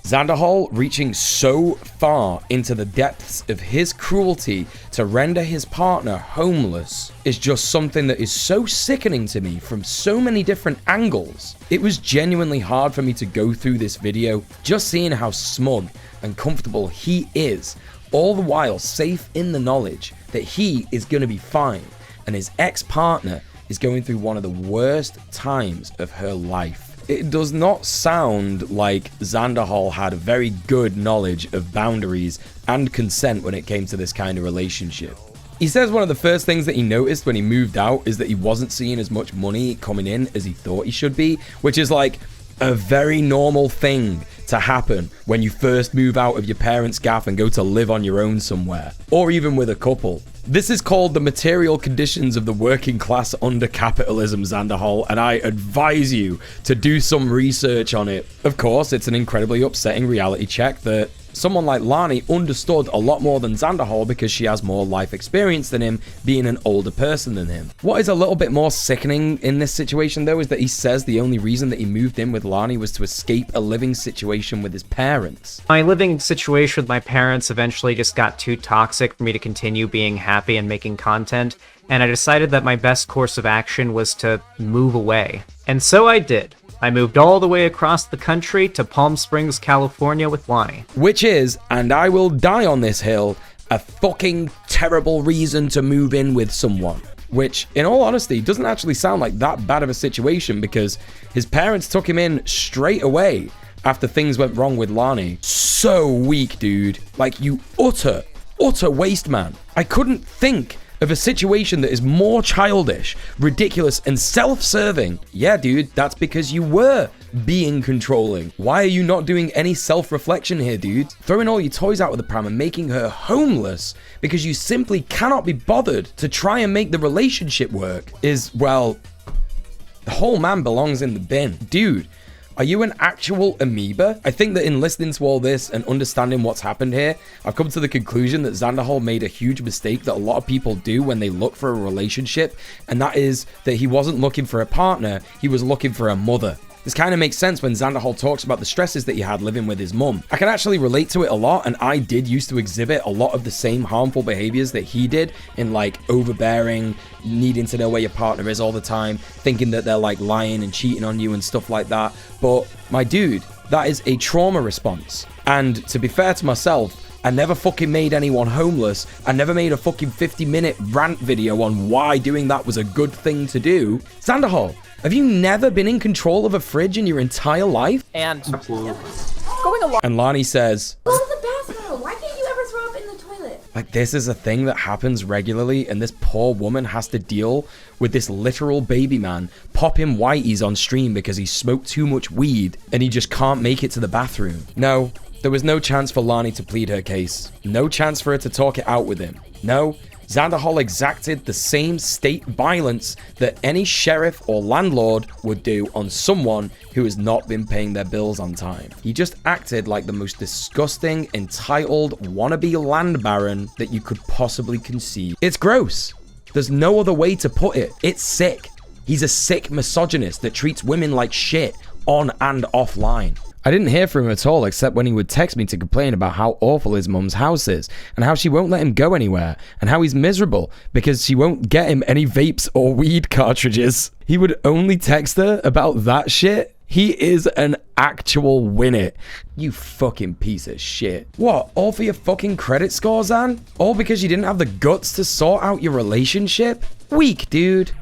Xander Hall reaching so far into the depths of his cruelty to render his partner homeless is just something that is so sickening to me from so many different angles. It was genuinely hard for me to go through this video, just seeing how smug and comfortable he is, all the while safe in the knowledge that he is going to be fine and his ex-partner is going through one of the worst times of her life. It does not sound like Xander Hall had a very good knowledge of boundaries and consent when it came to this kind of relationship. He says one of the first things that he noticed when he moved out is that he wasn't seeing as much money coming in as he thought he should be, which is like a very normal thing to happen when you first move out of your parents' gaff and go to live on your own somewhere, or even with a couple. This is called the material conditions of the working class under capitalism, Xander Hall, and I advise you to do some research on it. Of course, it's an incredibly upsetting reality check that someone like Lani understood a lot more than Xander Hall because she has more life experience than him, being an older person than him. What is a little bit more sickening in this situation, though, is that he says the only reason that he moved in with Lani was to escape a living situation with his parents. My living situation with my parents eventually just got too toxic for me to continue being happy and making content, and I decided that my best course of action was to move away. And so I did. I moved all the way across the country to Palm Springs, California with Lani. Which is, and I will die on this hill, a fucking terrible reason to move in with someone. Which, in all honesty, doesn't actually sound like that bad of a situation because his parents took him in straight away after things went wrong with Lani. So weak, dude. Like, you utter waste man. I couldn't think of a situation that is more childish, ridiculous, and self-serving. Yeah, dude, that's because you were being controlling. Why are you not doing any self-reflection here, dude? Throwing all your toys out of the pram and making her homeless because you simply cannot be bothered to try and make the relationship work is, well, the whole man belongs in the bin. Dude, are you an actual amoeba? I think that in listening to all this and understanding what's happened here, I've come to the conclusion that Xander Hall made a huge mistake that a lot of people do when they look for a relationship, and that is that he wasn't looking for a partner, he was looking for a mother. This kind of makes sense when Xander Hall talks about the stresses that he had living with his mum. I can actually relate to it a lot, and I did used to exhibit a lot of the same harmful behaviors that he did in like overbearing, needing to know where your partner is all the time, thinking that they're like lying and cheating on you and stuff like that. But my dude, that is a trauma response. And to be fair to myself, I never fucking made anyone homeless. I never made a fucking 50-minute rant video on why doing that was a good thing to do. Xander Hall, have you never been in control of a fridge in your entire life? And Absolutely. going along. And Lani says, Go to the bathroom. Why can't you ever throw up in the toilet? like, this is a thing that happens regularly, and this poor woman has to deal with this literal baby man popping whiteys on stream because he smoked too much weed and he just can't make it to the bathroom. No, there was no chance for Lani to plead her case. No chance for her to talk it out with him. No, Xander Hall exacted the same state violence that any sheriff or landlord would do on someone who has not been paying their bills on time. He just acted like the most disgusting, entitled, wannabe land baron that you could possibly conceive. It's gross. There's no other way to put it. It's sick. He's a sick misogynist that treats women like shit on and offline. I didn't hear from him at all except when he would text me to complain about how awful his mum's house is and how she won't let him go anywhere and how he's miserable because she won't get him any vapes or weed cartridges. He would only text her about that shit. He is an actual winner. You fucking piece of shit. What, all for your fucking credit score, Zan? All because you didn't have the guts to sort out your relationship? Weak, dude.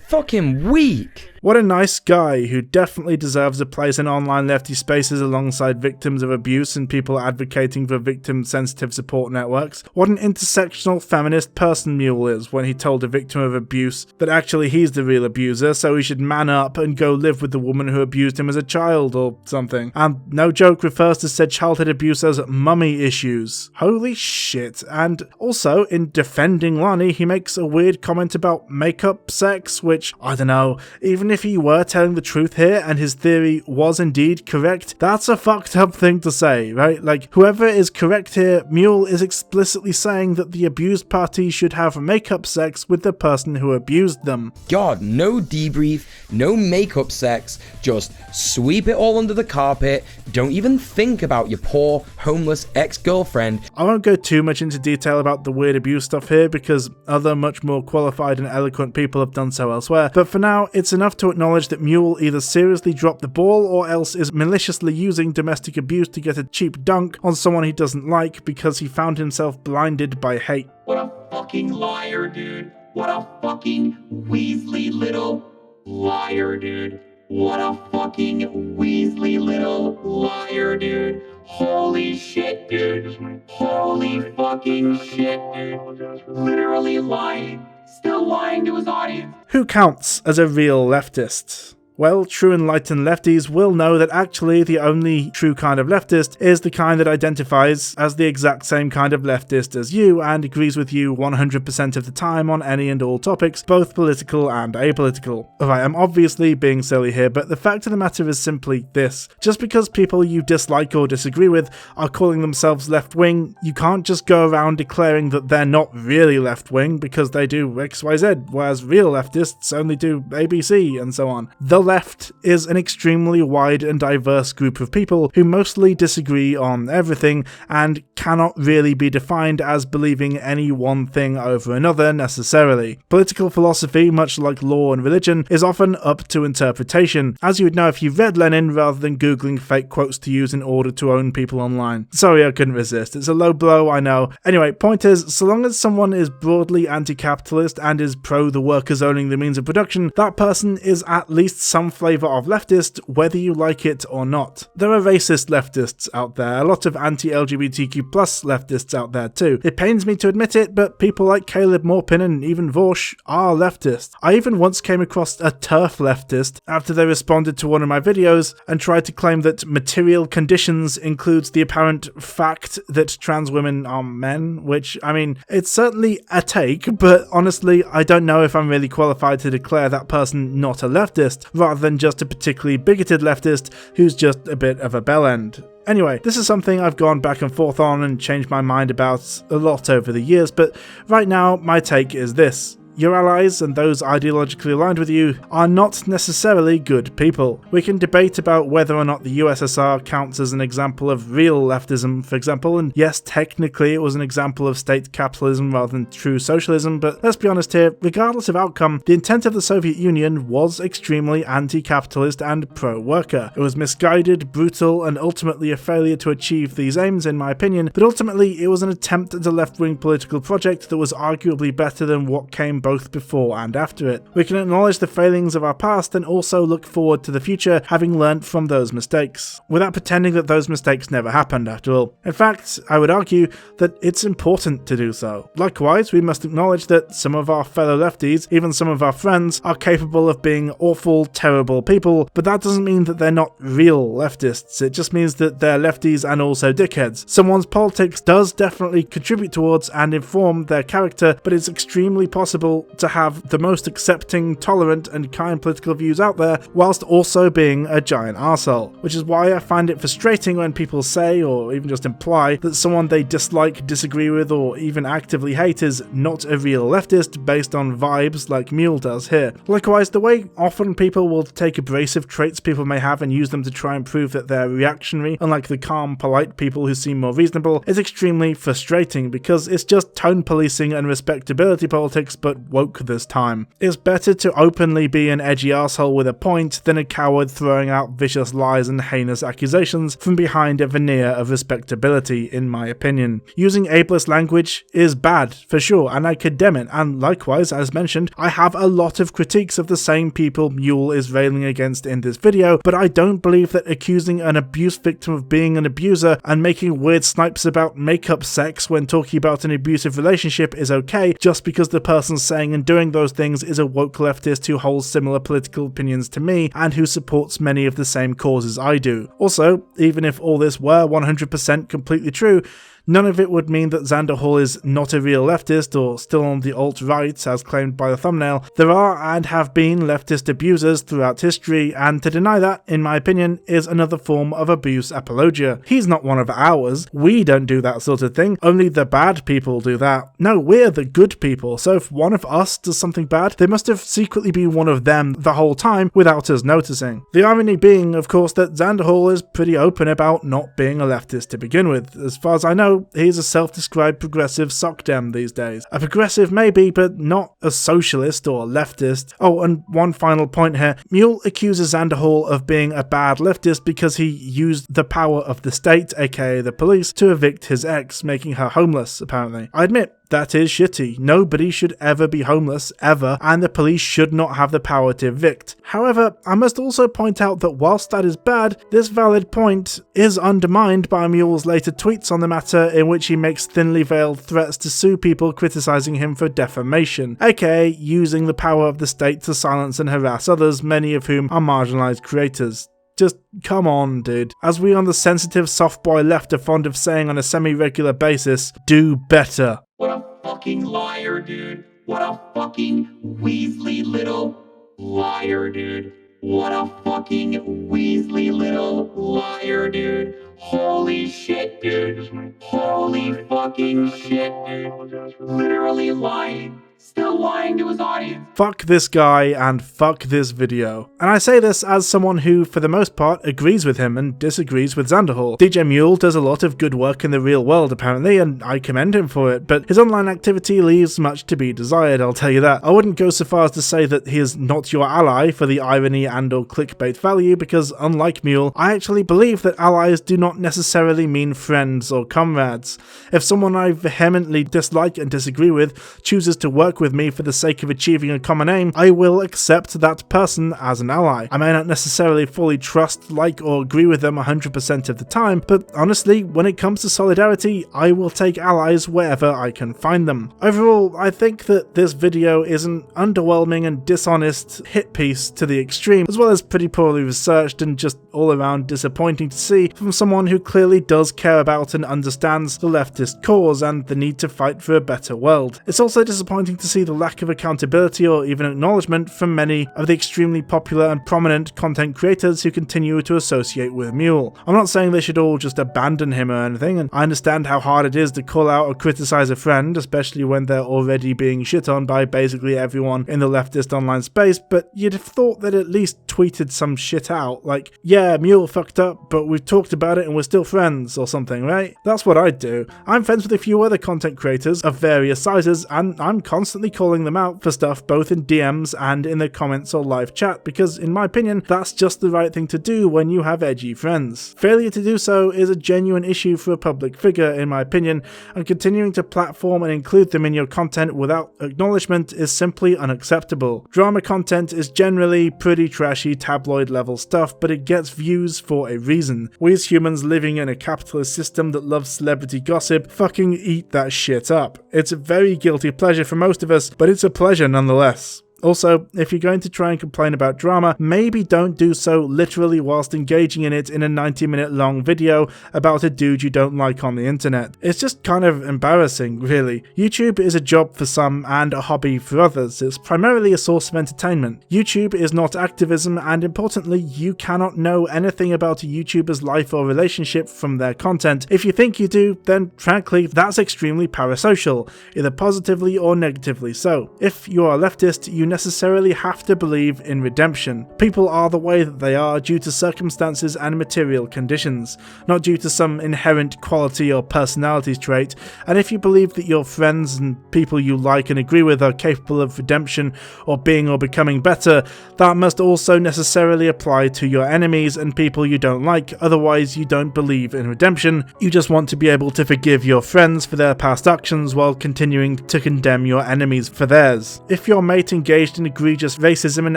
Fucking weak. What a nice guy who definitely deserves a place in online lefty spaces alongside victims of abuse and people advocating for victim-sensitive support networks. What an intersectional feminist person Mule is when he told a victim of abuse that actually he's the real abuser, so he should man up and go live with the woman who abused him as a child or something. And no joke refers to said childhood abuse as mummy issues. Holy shit. And also, in defending Lonnie, he makes a weird comment about makeup sex, which, I don't know, even if he were telling the truth here and his theory was indeed correct, that's a fucked up thing to say, right? Like, whoever is correct here, Mule is explicitly saying that the abused party should have makeup sex with the person who abused them. God, no debrief, no makeup sex, just sweep it all under the carpet, don't even think about your poor, homeless ex-girlfriend. I won't go too much into detail about the weird abuse stuff here because other much more qualified and eloquent people have done so elsewhere, but for now, it's enough to acknowledge that Mule either seriously dropped the ball or else is maliciously using domestic abuse to get a cheap dunk on someone he doesn't like because he found himself blinded by hate. What a fucking liar, dude. What a fucking Weasley little liar, dude. What a fucking Weasley little liar, dude. Holy shit, dude. Holy fucking shit, dude. Literally lying. Still lying to his audience. Who counts as a real leftist? Well, true enlightened lefties will know that actually the only true kind of leftist is the kind that identifies as the exact same kind of leftist as you and agrees with you 100% of the time on any and all topics, both political and apolitical. Alright, I'm obviously being silly here, but the fact of the matter is simply this. Just because people you dislike or disagree with are calling themselves left-wing, you can't just go around declaring that they're not really left-wing because they do XYZ, whereas real leftists only do ABC and so on. The left is an extremely wide and diverse group of people who mostly disagree on everything and cannot really be defined as believing any one thing over another necessarily. Political philosophy, much like law and religion, is often up to interpretation, as you would know if you read Lenin rather than googling fake quotes to use in order to own people online. Sorry, I couldn't resist. It's a low blow, I know. Anyway, point is, so long as someone is broadly anti-capitalist and is pro the workers owning the means of production, that person is at least some flavour of leftist, whether you like it or not. There are racist leftists out there, a lot of anti-LGBTQ+ leftists out there too. It pains me to admit it, but people like Caleb Morpin and even Vorsh are leftists. I even once came across a TERF leftist after they responded to one of my videos and tried to claim that material conditions includes the apparent fact that trans women are men, which, I mean, it's certainly a take, but honestly, I don't know if I'm really qualified to declare that person not a leftist, rather than just a particularly bigoted leftist who's just a bit of a bellend. Anyway, this is something I've gone back and forth on and changed my mind about a lot over the years, but right now my take is this. Your allies and those ideologically aligned with you are not necessarily good people. We can debate about whether or not the USSR counts as an example of real leftism, for example, and yes, technically it was an example of state capitalism rather than true socialism, but let's be honest here, regardless of outcome, the intent of the Soviet Union was extremely anti-capitalist and pro-worker. It was misguided, brutal, and ultimately a failure to achieve these aims in my opinion, but ultimately it was an attempt at a left-wing political project that was arguably better than what came both before and after it. We can acknowledge the failings of our past and also look forward to the future, having learnt from those mistakes, without pretending that those mistakes never happened after all. In fact, I would argue that it's important to do so. Likewise, we must acknowledge that some of our fellow lefties, even some of our friends, are capable of being awful, terrible people, but that doesn't mean that they're not real leftists. It just means that they're lefties and also dickheads. Someone's politics does definitely contribute towards and inform their character, but it's extremely possible to have the most accepting, tolerant, and kind political views out there, whilst also being a giant arsehole. Which is why I find it frustrating when people say, or even just imply, that someone they dislike, disagree with, or even actively hate is not a real leftist based on vibes like Mule does here. Likewise, the way often people will take abrasive traits people may have and use them to try and prove that they're reactionary, unlike the calm, polite people who seem more reasonable, is extremely frustrating because it's just tone policing and respectability politics, but woke this time. It's better to openly be an edgy asshole with a point than a coward throwing out vicious lies and heinous accusations from behind a veneer of respectability, in my opinion. Using ableist language is bad, for sure, and I condemn it, and likewise, as mentioned, I have a lot of critiques of the same people Mule is railing against in this video, but I don't believe that accusing an abuse victim of being an abuser and making weird snipes about makeup sex when talking about an abusive relationship is okay just because the person saying and doing those things is a woke leftist who holds similar political opinions to me and who supports many of the same causes I do. Also, even if all this were 100% completely true, none of it would mean that Xander Hall is not a real leftist or still on the alt-right as claimed by the thumbnail. There are and have been leftist abusers throughout history, and to deny that, in my opinion, is another form of abuse apologia. He's not one of ours. We don't do that sort of thing. Only the bad people do that. No, we're the good people, so if one of us does something bad, they must have secretly been one of them the whole time without us noticing. The irony being, of course, that Xander Hall is pretty open about not being a leftist to begin with. As far as I know, he's a self-described progressive sockdem these days. A progressive maybe, but not a socialist or leftist. Oh, and one final point here. Mule accuses Xander Hall of being a bad leftist because he used the power of the state, aka the police, to evict his ex, making her homeless, apparently. I admit, that is shitty. Nobody should ever be homeless, ever, and the police should not have the power to evict. However, I must also point out that whilst that is bad, this valid point is undermined by Mule's later tweets on the matter, in which he makes thinly veiled threats to sue people criticizing him for defamation, aka using the power of the state to silence and harass others, many of whom are marginalized creators. Just come on, dude. As we on the sensitive soft boy left are fond of saying on a semi-regular basis, do better. What a fucking liar, dude. What a fucking Weasley little liar, dude. What a fucking Weasley little liar, dude. Holy shit, dude. Holy fucking shit, dude. Literally lying. Still lying to his audience. Fuck this guy and fuck this video. And I say this as someone who, for the most part, agrees with him and disagrees with Xander Hall. DJ Mule does a lot of good work in the real world apparently, and I commend him for it, but his online activity leaves much to be desired, I'll tell you that. I wouldn't go so far as to say that he is not your ally for the irony and or clickbait value, because unlike Mule, I actually believe that allies do not necessarily mean friends or comrades. If someone I vehemently dislike and disagree with chooses to work with me for the sake of achieving a common aim, I will accept that person as an ally. I may not necessarily fully trust, like, or agree with them 100% of the time, but honestly, when it comes to solidarity, I will take allies wherever I can find them. Overall, I think that this video is an underwhelming and dishonest hit piece to the extreme, as well as pretty poorly researched and just all around disappointing to see from someone who clearly does care about and understands the leftist cause and the need to fight for a better world. It's also disappointing to see the lack of accountability or even acknowledgement from many of the extremely popular and prominent content creators who continue to associate with Mule. I'm not saying they should all just abandon him or anything, and I understand how hard it is to call out or criticize a friend, especially when they're already being shit on by basically everyone in the leftist online space, but you'd have thought that at least tweeted some shit out, like, yeah, Mule fucked up, but we've talked about it and we're still friends, or something, right? That's what I'd do. I'm friends with a few other content creators of various sizes, and I'm constantly calling them out for stuff both in DMs and in the comments or live chat, because in my opinion, that's just the right thing to do when you have edgy friends. Failure to do so is a genuine issue for a public figure, in my opinion, and continuing to platform and include them in your content without acknowledgement is simply unacceptable. Drama content is generally pretty trashy tabloid level stuff, but it gets views for a reason. We as humans living in a capitalist system that loves celebrity gossip fucking eat that shit up. It's a very guilty pleasure for most of us, but it's a pleasure nonetheless. Also, if you're going to try and complain about drama, maybe don't do so literally whilst engaging in it in a 90-minute long video about a dude you don't like on the internet. It's just kind of embarrassing, really. YouTube is a job for some and a hobby for others. It's primarily a source of entertainment. YouTube is not activism, and importantly, you cannot know anything about a YouTuber's life or relationship from their content. If you think you do, then frankly, that's extremely parasocial, either positively or negatively so. If you are a leftist, you necessarily have to believe in redemption. People are the way that they are due to circumstances and material conditions, not due to some inherent quality or personality trait, and if you believe that your friends and people you like and agree with are capable of redemption or being or becoming better, that must also necessarily apply to your enemies and people you don't like, otherwise you don't believe in redemption, you just want to be able to forgive your friends for their past actions while continuing to condemn your enemies for theirs. If your mate engaged in egregious racism and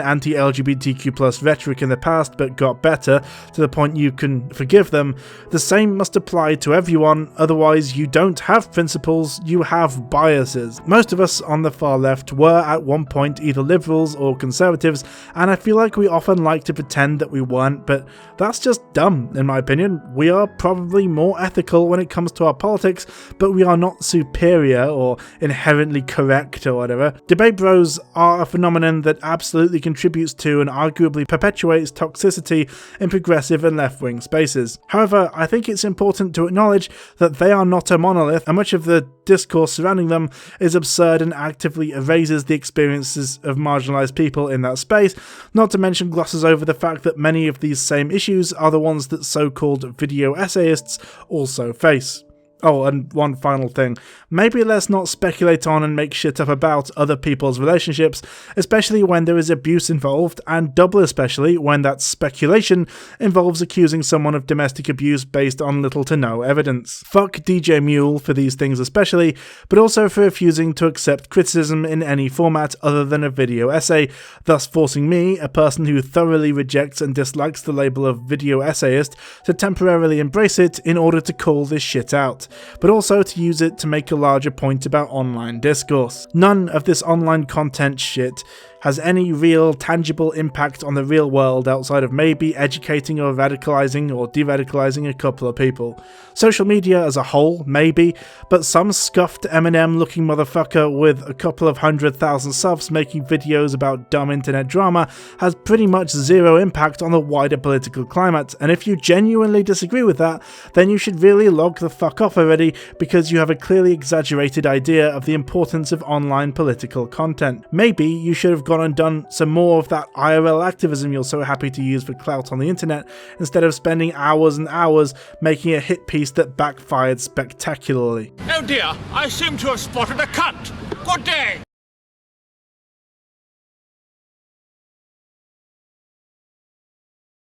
anti-LGBTQ+ rhetoric in the past but got better to the point you can forgive them, the same must apply to everyone, otherwise you don't have principles, you have biases. Most of us on the far left were at one point either liberals or conservatives, and I feel like we often like to pretend that we weren't, but that's just dumb in my opinion. We are probably more ethical when it comes to our politics, but we are not superior or inherently correct or whatever. Debate bros are a phenomenon that absolutely contributes to and arguably perpetuates toxicity in progressive and left-wing spaces. However, I think it's important to acknowledge that they are not a monolith, and much of the discourse surrounding them is absurd and actively erases the experiences of marginalised people in that space, not to mention glosses over the fact that many of these same issues are the ones that so-called video essayists also face. Oh, and one final thing. Maybe let's not speculate on and make shit up about other people's relationships, especially when there is abuse involved, and double especially when that speculation involves accusing someone of domestic abuse based on little to no evidence. Fuck DJ Mule for these things especially, but also for refusing to accept criticism in any format other than a video essay, thus forcing me, a person who thoroughly rejects and dislikes the label of video essayist, to temporarily embrace it in order to call this shit out, but also to use it to make a larger point about online discourse. None of this online content shit has any real, tangible impact on the real world outside of maybe educating or radicalizing or de-radicalizing a couple of people. Social media as a whole, maybe, but some scuffed Eminem-looking motherfucker with a couple of 100,000 subs making videos about dumb internet drama has pretty much zero impact on the wider political climate, and if you genuinely disagree with that, then you should really log the fuck off already, because you have a clearly exaggerated idea of the importance of online political content. Maybe you should have gone and done some more of that IRL activism you're so happy to use for clout on the internet, instead of spending hours and hours making a hit piece that backfired spectacularly. Oh dear, I seem to have spotted a cunt. Good day.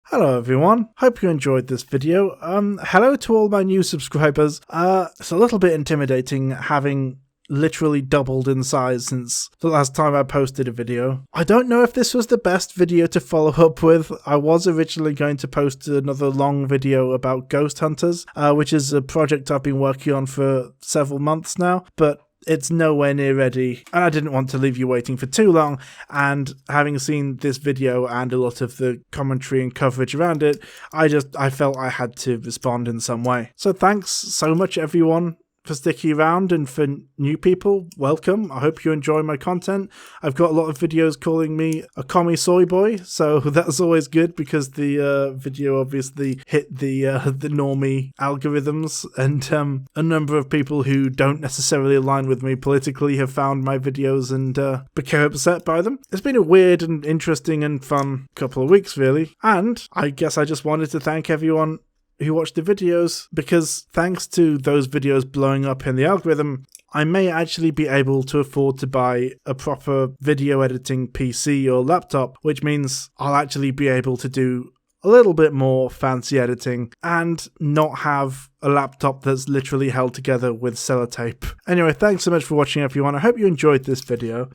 Hello everyone, hope you enjoyed this video. Hello to all my new subscribers. It's a little bit intimidating having literally doubled in size since the last time I posted a video. I don't know if this was the best video to follow up with. I was originally going to post another long video about ghost hunters, which is a project I've been working on for several months now, but it's nowhere near ready, and I didn't want to leave you waiting for too long, and having seen this video and a lot of the commentary and coverage around it, I felt I had to respond in some way. So thanks so much everyone for sticking around, and for new people, welcome. I hope you enjoy my content. I've got a lot of videos calling me a commie soy boy, so that's always good because the video obviously hit the normie algorithms, and a number of people who don't necessarily align with me politically have found my videos and became upset by them. It's been a weird and interesting and fun couple of weeks really, and I guess I just wanted to thank everyone who watched the videos, because thanks to those videos blowing up in the algorithm, I may actually be able to afford to buy a proper video editing PC or laptop, which means I'll actually be able to do a little bit more fancy editing and not have a laptop that's literally held together with sellotape. Anyway, thanks so much for watching everyone. I hope you enjoyed this video.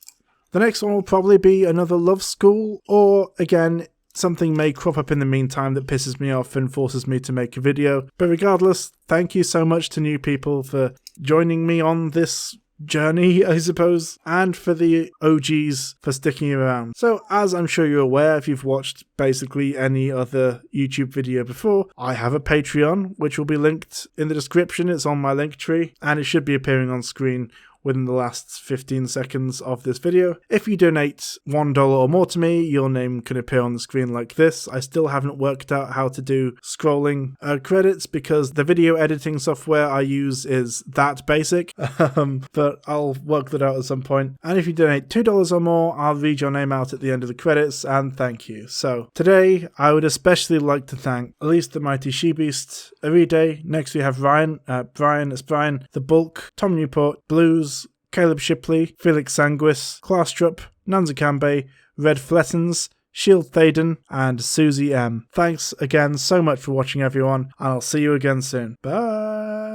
The next one will probably be another love school, or again, something may crop up in the meantime that pisses me off and forces me to make a video. But regardless, thank you so much to new people for joining me on this journey, I suppose, and for the OGs for sticking around. So, as I'm sure you're aware, if you've watched basically any other YouTube video before, I have a Patreon, which will be linked in the description. It's on my link tree, and it should be appearing on screen within the last 15 seconds of this video. If you donate $1 or more to me, your name can appear on the screen like this. I still haven't worked out how to do scrolling credits because the video editing software I use is that basic, but I'll work that out at some point. And if you donate $2 or more, I'll read your name out at the end of the credits and thank you. So today, I would especially like to thank Elise the Mighty She-Beast, Aride, next we have Ryan, Brian, The Bulk, Tom Newport, Blues, Caleb Shipley, Felix Sanguis, Klaastrup, Nanzakambe, Red Flettons, Shield Thaden, and Susie M. Thanks again so much for watching everyone, and I'll see you again soon. Bye!